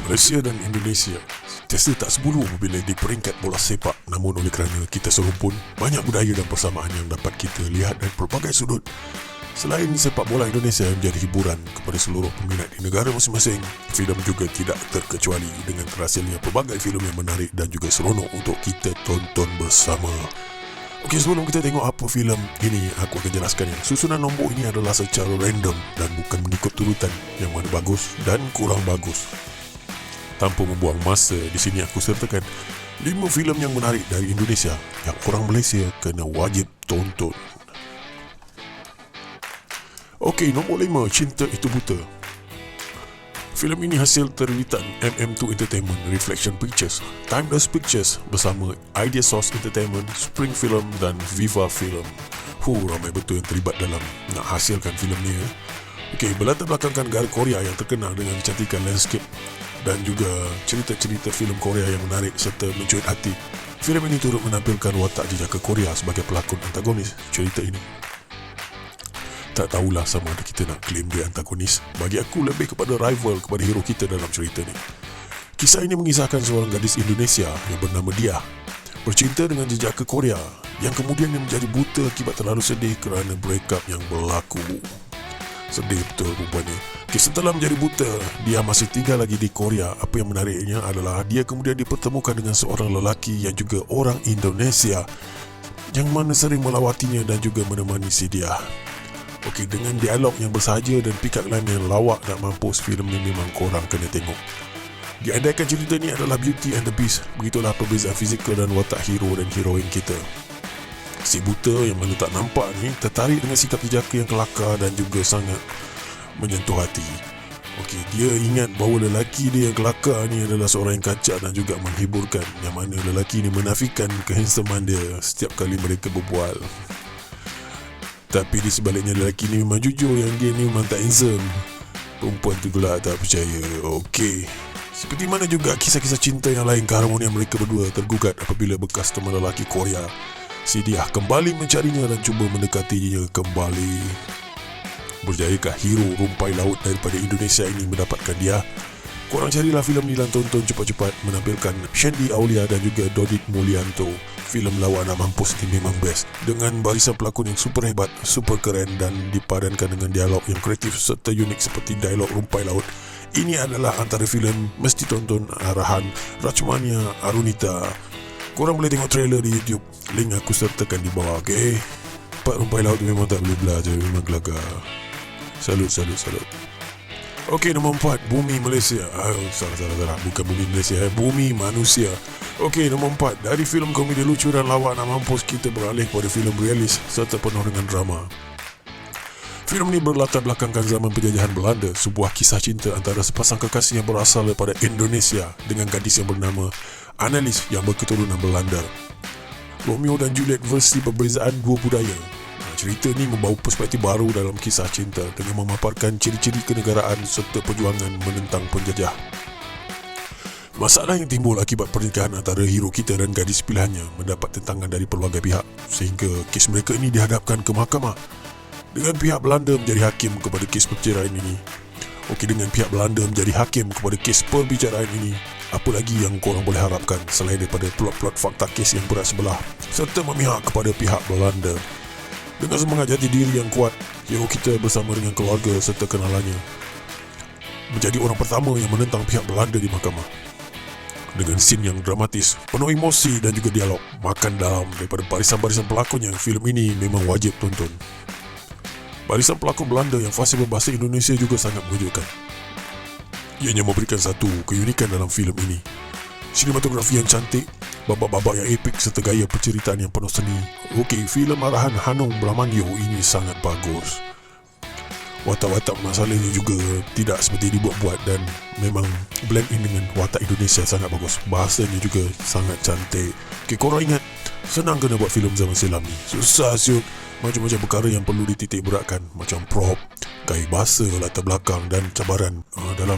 Malaysia dan Indonesia sentiasa tak sebulu apabila di peringkat bola sepak, namun oleh kerana kita serumpun, banyak budaya dan persamaan yang dapat kita lihat dari pelbagai sudut. Selain sepak bola Indonesia yang menjadi hiburan kepada seluruh peminat di negara masing-masing, filem juga tidak terkecuali dengan terhasilnya pelbagai filem yang menarik dan juga seronok untuk kita tonton bersama. Okey, sebelum kita tengok apa filem ini, aku akan jelaskan yang susunan nombor ini adalah secara random dan bukan mengikut turutan yang mana bagus dan kurang bagus. Tanpa membuang masa, di sini aku sertakan 5 filem yang menarik dari Indonesia yang orang Malaysia kena wajib tonton. Okey, nombor 5, Cinta Itu Buta. Filem ini hasil terbitan MM2 Entertainment, Reflection Pictures, Timeless Pictures bersama Idea Source Entertainment, Spring Film dan Viva Film. Ramai betul yang terlibat dalam nak hasilkan filem ni. Okey, berlatar belakangkan negara Korea yang terkenal dengan kecantikan landscape dan juga cerita-cerita filem Korea yang menarik serta mencuit hati. Filem ini turut menampilkan watak jejaka Korea sebagai pelakon antagonis cerita ini. Tak tahulah sama ada kita nak claim dia antagonis. Bagi aku lebih kepada rival kepada hero kita dalam cerita ni. Kisah ini mengisahkan seorang gadis Indonesia yang bernama Dia, bercinta dengan jejaka Korea yang kemudian menjadi buta akibat terlalu sedih kerana breakup yang berlaku. Sedih betul rupanya. Setelah menjadi buta, dia masih tinggal lagi di Korea. Apa yang menariknya adalah dia kemudian dipertemukan dengan seorang lelaki yang juga orang Indonesia yang mana sering melawatinya dan juga menemani si Dia. Okey, dengan dialog yang bersahaja dan pikat lain yang lawak nak mampus, filem ni memang korang kena tengok. Diandaikan cerita ni adalah Beauty and the Beast, begitulah perbezaan fizikal dan watak hero dan heroin kita. Si buta yang mana tak nampak ni tertarik dengan sikap jejaka yang kelakar dan juga sangat menyentuh hati. Okey, dia ingat bahawa lelaki dia yang kelakar ni adalah seorang yang kacak dan juga menghiburkan, yang mana lelaki ni menafikan kehandsoman dia setiap kali mereka berbual. Tapi di sebaliknya lelaki ni memang jujur yang dia ni memang tak handsome. Perempuan tu gelak tak percaya. Okey, seperti mana juga kisah-kisah cinta yang lain, keharmonian mereka berdua tergugat apabila bekas teman lelaki Korea si Dia kembali mencarinya dan cuba mendekatinya kembali. Berjayakah hero rumpai laut daripada Indonesia ini mendapatkan Dia? Korang carilah filem ni dan tonton cepat-cepat. Menampilkan Shandy Aulia dan juga Dodit Mulyanto. Filem lawa nak mampus ni memang best, dengan barisan pelakon yang super hebat, super keren dan dipadankan dengan dialog yang kreatif serta unik seperti dialog rumpai laut. Ini adalah antara filem mesti tonton arahan Rachmania Arunita. Korang boleh tengok trailer di YouTube, link aku sertakan di bawah. Okey, part rumpai laut memang tak boleh belajar, memang gelagar. Salut. Okey, nombor 4, Bumi Malaysia. Salah. Bukan Bumi Malaysia, Bumi Manusia. Okey, nombor 4, dari filem komedi lucu dan lawak nak mampus, kita beralih kepada filem realis serta penuh dengan drama. Filem ini berlatar belakangkan zaman penjajahan Belanda, sebuah kisah cinta antara sepasang kekasih yang berasal daripada Indonesia dengan gadis yang bernama Annelies yang berketurunan Belanda. Romeo dan Juliet versi perbezaan dua budaya. Cerita ni membawa perspektif baru dalam kisah cinta dengan memaparkan ciri-ciri kenegaraan serta perjuangan menentang penjajah. Masalah yang timbul akibat pernikahan antara hero kita dan gadis pilihannya mendapat tentangan dari pelbagai pihak, sehingga kes mereka ini dihadapkan ke mahkamah dengan pihak Belanda menjadi hakim kepada kes perceraian ini. Okey, dengan pihak Belanda menjadi hakim kepada kes perbicaraan ini, apa lagi yang korang boleh harapkan selain daripada plot-plot fakta kes yang berat sebelah serta memihak kepada pihak Belanda. Dengan semangat jati diri yang kuat, hero kita bersama dengan keluarga serta kenalannya menjadi orang pertama yang menentang pihak Belanda di mahkamah. Dengan scene yang dramatis, penuh emosi dan juga dialog makan dalam daripada barisan-barisan pelakon yang filem ini memang wajib tonton. Barisan pelakon Belanda yang fasih berbahasa Indonesia juga sangat mengejutkan. Ianya memberikan satu keunikan dalam filem ini. Sinematografi yang cantik, babak-babak yang epik serta gaya penceritaan yang penuh seni. Okey, filem arahan Hanung Bramantyo ini sangat bagus. Watak-watak masalahnya juga tidak seperti dibuat-buat dan memang blend in dengan watak Indonesia sangat bagus. Bahasanya juga sangat cantik. Okey, korang ingat, senang kena buat filem zaman silam ni. Susah siut. Macam-macam perkara yang perlu dititik beratkan, macam prop, gaya bahasa, latar belakang dan cabaran dalam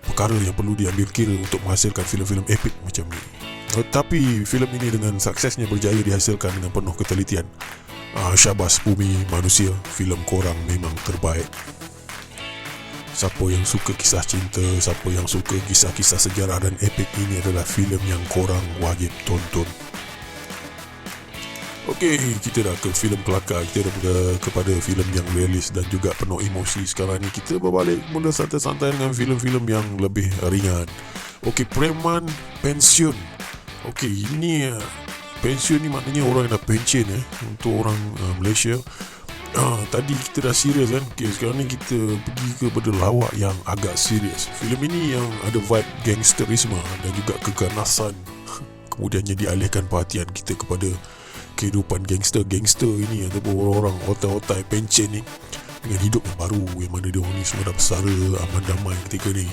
perkara yang perlu diambil kira untuk menghasilkan filem-filem epik macam ni. Tapi filem ini dengan suksesnya berjaya dihasilkan dengan penuh ketelitian. Syabas Bumi Manusia, filem korang memang terbaik. Siapa yang suka kisah cinta, siapa yang suka kisah-kisah sejarah dan epik, ini adalah filem yang korang wajib tonton. Okey, kita dah ke filem kelakar, kita dah kepada filem yang realis dan juga penuh emosi. Sekarang ni kita berbalik mula santai-santai dengan filem-filem yang lebih ringan. Okey, Preman Pensiun. Okey, ini pensiun ni maknanya orang yang dah pension untuk orang Malaysia. Tadi kita dah serius kan. Okay, sekarang ni kita pergi kepada lawak yang agak serius. Filem ini yang ada vibe gangsterisme dan juga keganasan. Kemudiannya dialihkan perhatian kita kepada kehidupan gangster ini ataupun orang-orang otai-otai pension ni dengan hidup yang baru, yang mana dia orang ni semua dah bersara, aman damai ketika ni.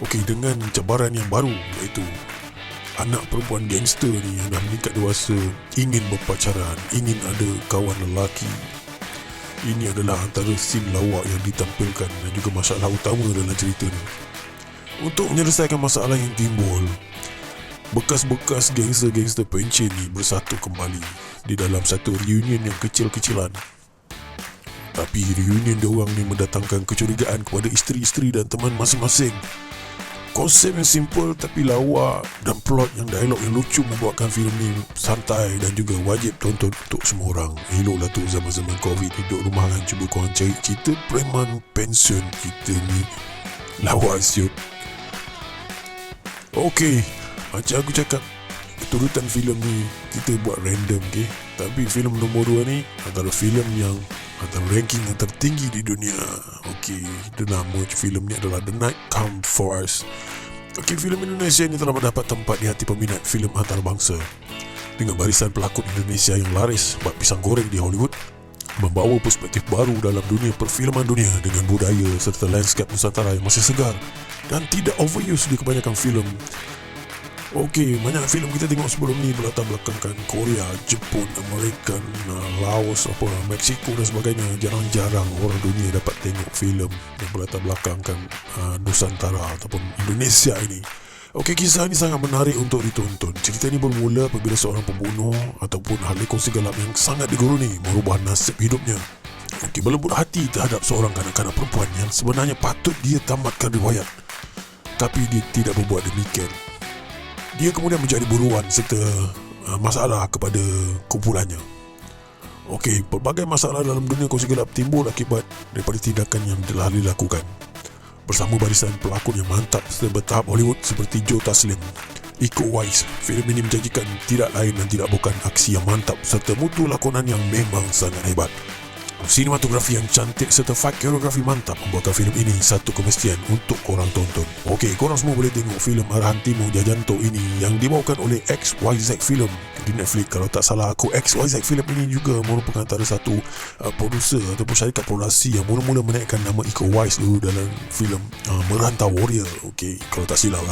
Okey, dengan cabaran yang baru, iaitu anak perempuan gangster ni yang dah meningkat dewasa ingin berpacaran, ingin ada kawan lelaki. Ini adalah antara scene lawak yang ditampilkan dan juga masalah utama dalam cerita ni. Untuk menyelesaikan masalah yang timbul, bekas-bekas gangster-gangster pension ni bersatu kembali di dalam satu reunion yang kecil-kecilan. Tapi reunion diorang ni mendatangkan kecurigaan kepada isteri-isteri dan teman masing-masing. Konsep yang simple tapi lawak dan plot yang dialog yang lucu membuatkan filem ni santai dan juga wajib tonton untuk semua orang. Eloklah tu zaman-zaman Covid, duduk rumah kan, cuba korang cari cerita Preman Pensiun. Kita ni lawak siut. Okey, macam aku cakap, turutan filem ni kita buat random, okay? Tapi filem nombor 2 ni antara filem yang antara ranking yang tertinggi di dunia. Okey, nama filem ni adalah The Night Come For Us. Okey, filem Indonesia ni telah mendapat tempat di hati peminat filem antarabangsa dengan barisan pelakon Indonesia yang laris bak pisang goreng di Hollywood, membawa perspektif baru dalam dunia perfilman dunia dengan budaya serta lanskap Nusantara yang masih segar dan tidak overuse di kebanyakan filem. Okey, banyak filem kita tengok sebelum ni berlatar belakangkan Korea, Jepun, Amerika, Laos, Mexico dan sebagainya. Jarang-jarang orang dunia dapat tengok filem yang berlatar belakangkan Nusantara ataupun Indonesia ini. Okey, kisah ini sangat menarik untuk ditonton. Cerita ini bermula apabila seorang pembunuh ataupun ahli kongsi gelap yang sangat diguruni merubah nasib hidupnya. Okey, berlembut hati terhadap seorang kanak-kanak perempuan yang sebenarnya patut dia tamatkan riwayat, tapi dia tidak berbuat demikian. Dia kemudian menjadi buruan serta masalah kepada kumpulannya. Okey, pelbagai masalah dalam dunia kongsi gelap timbul akibat daripada tindakan yang telah dilakukan. Bersama barisan pelakon yang mantap serta bertahap Hollywood seperti Joe Taslim, Iko Uwais, filem ini menjanjikan tidak lain dan tidak bukan aksi yang mantap serta mutu lakonan yang memang sangat hebat. Sinematografi yang cantik serta fight koreografi mantap membuatkan filem ini satu kemestian untuk korang tonton. Okey, korang semua boleh tengok filem arahan Timo Jajanto ini yang dibawakan oleh XYZ Film di Netflix. Kalau tak salah aku, XYZ Film ini juga merupakan antara satu produser ataupun syarikat produksi yang mula-mula menaikkan nama Iko Uwais dulu dalam filem Merantau Warrior. Okey, kalau tak silap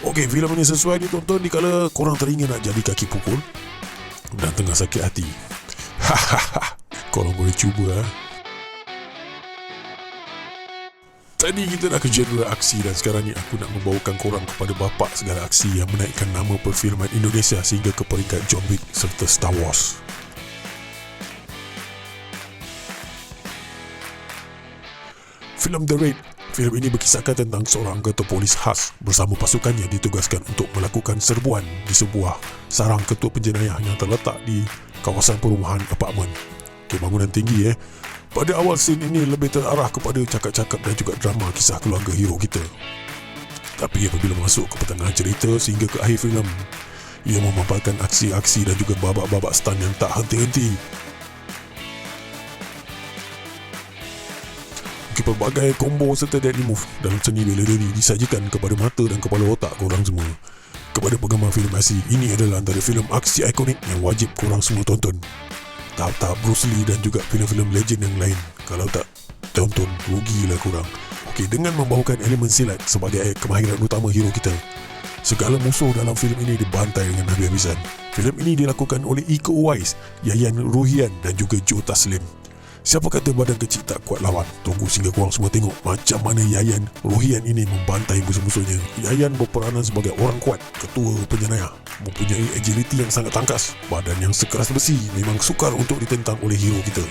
Okey, filem ini sesuai ditonton dikala korang teringin nak jadi kaki pukul dan tengah sakit hati. Hahaha. Korang boleh cuba. Tadi kita dah ke genre aksi dan sekarang ni aku nak membawakan korang kepada bapa segala aksi yang menaikkan nama perfilman Indonesia sehingga ke peringkat John Wick serta Star Wars. Filem The Raid. Filem ini berkisahkan tentang seorang anggota polis khas bersama pasukannya ditugaskan untuk melakukan serbuan di sebuah sarang ketua penjenayah yang terletak di kawasan perumahan apartmen. Okay, bangunan tinggi Pada awal scene ini lebih terarah kepada cakap-cakap dan juga drama kisah keluarga hero kita. Tapi apabila masuk ke pertengahan cerita sehingga ke akhir filem, ia memaparkan aksi-aksi dan juga babak-babak stunt yang tak henti-henti. Okay, pelbagai combo serta deadly move dalam seni bela diri disajikan kepada mata dan kepala otak korang semua. Kepada penggemar filem aksi, ini adalah antara filem aksi ikonik yang wajib korang semua tonton. Tahap-tahap Bruce Lee dan juga filem-filem legend yang lain. Kalau tak tonton, rugilah korang. Okey, dengan membawakan elemen silat sebagai kemahiran utama hero kita, segala musuh dalam filem ini dibantai dengan habis-habisan. Filem ini dilakukan oleh Iko Uwais, Yayan Ruhian dan juga Joe Taslim. Siapa kata badan kecil tak kuat lawan? Tunggu sehingga korang semua tengok macam mana Yayan Ruhian ini membantai musuh-musuhnya. Yayan berperanan sebagai orang kuat, ketua penjenayah, mempunyai agility yang sangat tangkas, badan yang sekeras besi, memang sukar untuk ditentang oleh hero kita.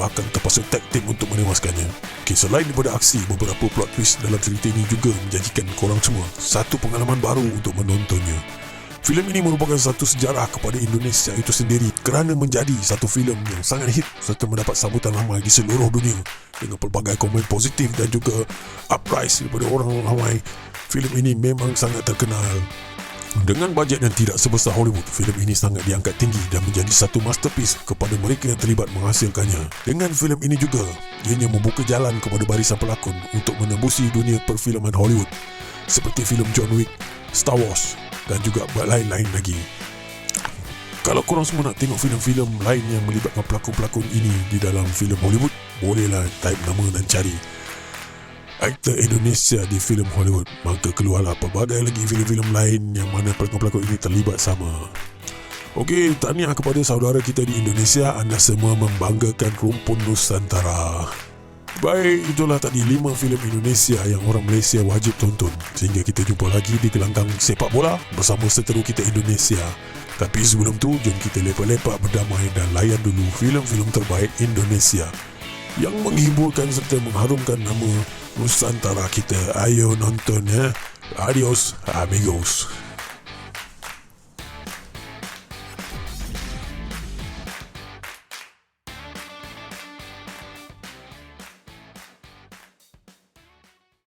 bahkan terpaksa tag team untuk menewaskannya. Okay, selain daripada aksi, beberapa plot twist dalam cerita ini juga menjanjikan korang semua satu pengalaman baru untuk menontonnya. Filem ini merupakan satu sejarah kepada Indonesia itu sendiri kerana menjadi satu filem yang sangat hit serta mendapat sambutan ramai di seluruh dunia dengan pelbagai komen positif dan juga uprise daripada orang ramai. Filem ini memang sangat terkenal. Dengan bajet yang tidak sebesar Hollywood, filem ini sangat diangkat tinggi dan menjadi satu masterpiece kepada mereka yang terlibat menghasilkannya. Dengan filem ini juga, ianya membuka jalan kepada barisan pelakon untuk menembusi dunia perfilman Hollywood seperti filem John Wick, Star Wars dan juga lain-lain lagi. Kalau korang semua nak tengok filem-filem lain yang melibatkan pelakon-pelakon ini di dalam filem Hollywood, bolehlah type nama dan cari aktor Indonesia di filem Hollywood. Maka keluarlah pelbagai lagi filem-filem lain yang mana pelakon-pelakon ini terlibat sama. Okey, tahniah kepada saudara kita di Indonesia. Anda semua membanggakan rumpun Nusantara. Baik, itulah tadi 5 filem Indonesia yang orang Malaysia wajib tonton. Sehingga kita jumpa lagi di gelanggang sepak bola bersama seteru kita Indonesia. Tapi sebelum tu, jom kita lepak-lepak berdamai dan layan dulu filem-filem terbaik Indonesia yang menghiburkan serta mengharumkan nama Nusantara kita. Ayo nonton ya. Adios amigos.